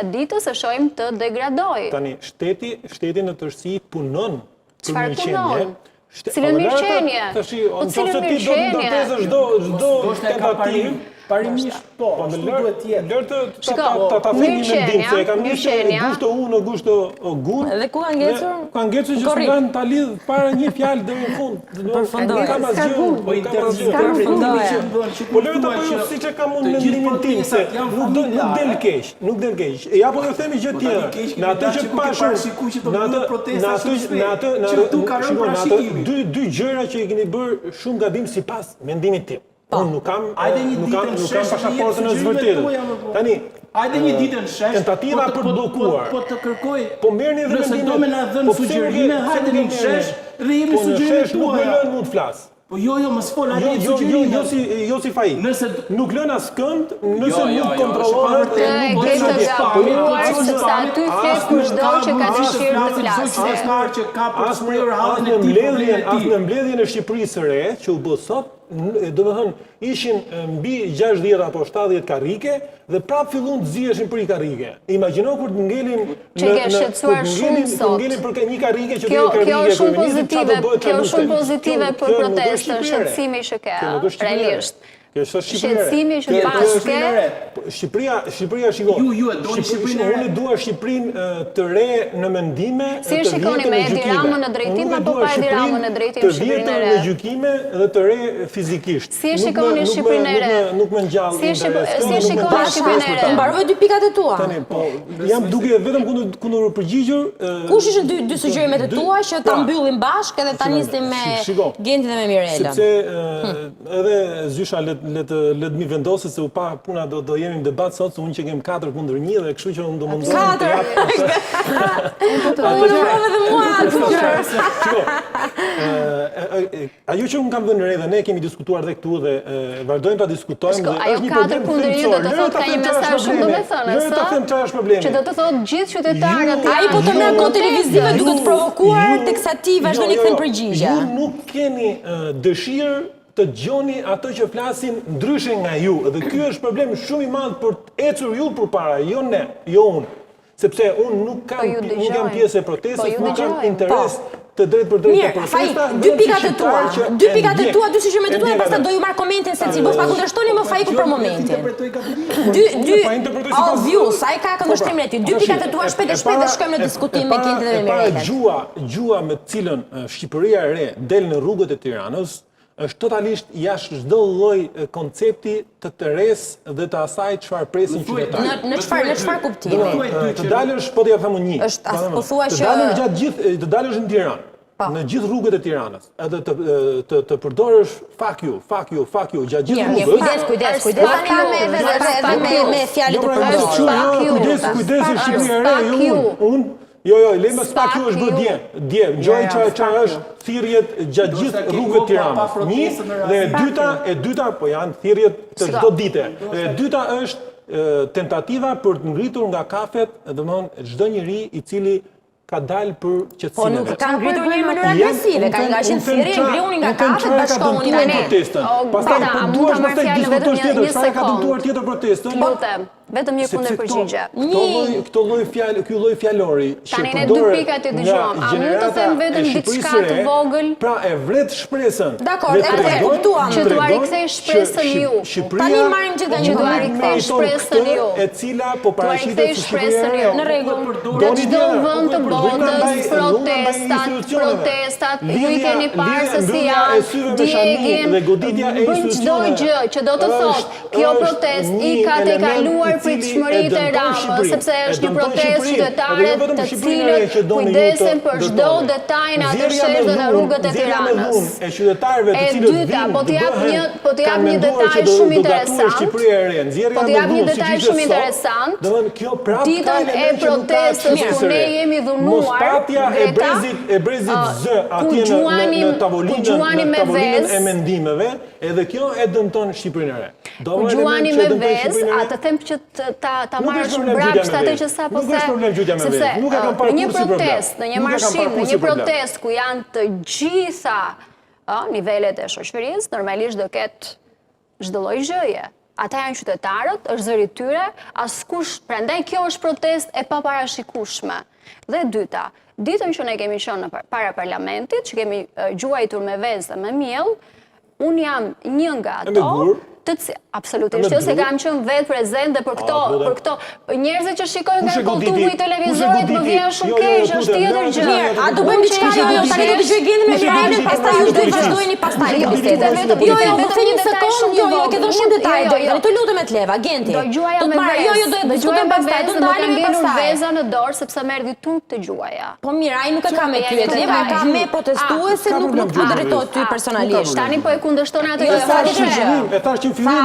ditës e shojmë të degradoj. Tani, shteti në tërësi punon për Çfarë mirëqenie. punon? Cilën mirëqenie? Po cilën mirëqenie? Çdo tentativë. Parimisht, po, ashtu duhet të jetë. Lërë ta themi në mendim, se e kam njështë gushto unë, gushto gun. Dhe ku ka ngecur? Ka ngecur që s'kan ta lidh para një fjalë deri në fund. Përfundoj. Po intervjistoj. Po lërë të bëjë siç e kam unë mendimin tim, se nuk del keq, nuk del keq. Ja po të themi gjë tjetër. Në atë që në dy gjëra që i keni bërë shumë gabim sipas mendimit tim. Unë nuk kam pasaportën e zvërtetës. Tani, hajde një ditë në shesh, tentativa për të bllokuar. Po të kërkoj, Po merrni dhe nëse do me na dhënë sugjerime, hajde në shesh dhe jemi sugjerimet nuk më tuaja. lën mund të flas. Po jo, mos fol, hajde në sugjerime. Jo si fai. Nuk lën askënd, nëse nuk kontrollohet. Ke të gabuar, sepse aty flet për çdo që ka dëshirë të flasë. Që ka për shprehur hallin e As në mbledhjen e Shqipërisë së re, që u bë sot, do të thënë, ishin mbi 60 apo 70 karrike dhe prap fillun të ziheshin për i karrike. Imagjino kur të ngelin që ke shqetësuar shumë sot. Ngelin për një karrike që Kjo është shumë pozitive, kjo është shumë pozitive për protestën, shqetësimi që ke, realisht. Shqetësimi që paske. Shqipëria shiko. Ju e doni Shqipërinë. Unë dua Shqipërinë të re në mendime. Si shikoni me Edi Ramën në drejtim apo pa Edi Ramën në drejtim Shqipërinë e re? Të vjetër në gjykime dhe të re fizikisht. Si shikoni Shqipërinë e re? Nuk më ngjall interes. Si shikoni Shqipërinë e re? Mbaroj dy pikat e tua. Tani, po, jam duke vetëm kundër përgjigjur. Kush ishin dy sugjerimet e tua që ta mbyllim bashkë edhe ta nisim me Gentin dhe me Mirelën? Sepse edhe Zysha let mi vendoset se u pa puna do jemi në debat sot, se unë që kem 4-1 dhe kështu që unë do mundohem të jap. Unë provë dhe mua. Ajo që unë kam dhënë re dhe ne kemi diskutuar dhe këtu dhe vazhdojmë ta diskutojmë. Ajo 4-1 do të thotë ka një mesazh shumë domethënës, ta them çfarë është problemi. Që do të thotë gjithë qytetarët. Ai po të merr kohë televizive duke të provokuar teksa ti vazhdoni kthen përgjigje. Ju nuk keni dëshirë të dëgjoni ato që flasin ndryshe nga ju. Dhe ky është problem shumë i madh për të ecur ju përpara, jo ne, jo unë. Sepse unë nuk kam pjesë e protestës, nuk kam interes të drejt për drejt të protesta. Dy pikat e tua, dy sugjerimet e tua, pastaj do ju marr komentin secili. Mos pa kundërshtoni më Fajku për momentin. Obvious, ai ka kundërshtimin e tij. Dy pikat e tua shpejt e shkojmë në diskutim me Kentin dhe me Mirelën. Gjua me të cilën Shqipëria e re del në rrugët e Tiranës është totalisht jashtë çdo lloj koncepti të teres dhe të asaj çfarë presin qytetarët. Në çfarë kuptimi? Të dalësh, po t'ja them unë një. Po thua që të dalësh në Tiranë, në gjithë rrugët e Tiranës, edhe të përdorësh fuck you gjatë gjithë rrugës. Kujdes me fjalët të përdorur. Kujdes Shqipëria e re, unë Jo, lema spak ju është bë dje. Gjoj çfarë është thirrjet gjatë gjithë rrugët Tiranës. Dhe e dyta, po janë thirrjet të çdo dite. E dyta është tentativa për të ngritur nga kafet, domthonë çdo njeri i cili ka dalë për qetësinë. Po nuk kanë ngritur një mënyrë agresive, kanë nga qenë thirrje ngrihuni nga kafet bashkohuni me ne. Pastaj duash pastaj diskutosh tjetër, çfarë ka dëmtuar tjetër protestën? Lutem, vetëm një kundër përgjigje. Ky lloj fjalori që tani ne dy pikat e dëgjojmë. A mund të them vetëm diçka të vogël? Pra e vret shpresën. Dakor, e kuptuam. Që t'u rikthej shpresën ju. Tani marrim gjithë nga që t'u rikthej shpresën ju. E cila po paraqiten shpresën ju. Në rregull. Në çdo vend të botës protestat, ju i keni parë se si janë, djegin, bëjnë çdo gjë që do të thotë kjo protest i ka të kaluar pritshmëritë e Ramës, sepse është një protestë qytetare të cilët kujdesen për çdo detaj në atë shtesë në rrugët e Tiranës. E dyta, po të jap një detaj shumë interesant. Ditën e protestës ku ne jemi dhunuar e brezit zë atje në tavolinën e mendimeve, edhe kjo e dëmton Shqipërinë e re. Ku gjuani me vez, atë them që ta marrësh mbrapsht atë që sapo the, sepse në një protest, në një marshin, në një protest ku janë të gjitha nivelet e shoqërisë, normalisht do ketë çdo lloj gjëje. ata janë qytetarët, është zëri tyre, askush, prandaj kjo është protestë e paparashikueshme. Dhe dyta, ditën që ne kemi qenë para parlamentit, që kemi gjuajtur me vezë dhe me miell, unë jam një nga ato, absolutisht, jo se kam qenë vetë prezent dhe për këto njerëzit që shikojnë nga kultumu i televizorit më vjen shumë keq, është tjetër gjë. A do bëjmë diçka jo, tani do të dëgjoj Glendin me Mirajën, pastaj ju do të vazhdojeni pastaj. Jo, më thënë një sekond, jo, ke dhënë shumë detaje deri. Të lutem me të leva, Genti. Do gjuaja me vezë. Jo, do të diskutojmë pastaj, do ndalim pastaj. Veza në dorë sepse merr ditun të gjuaja. Po Miraj nuk e ka me pyet, leva ka me protestuese, nuk po drejtohet ty personalisht. Tani po e kundërshton atë që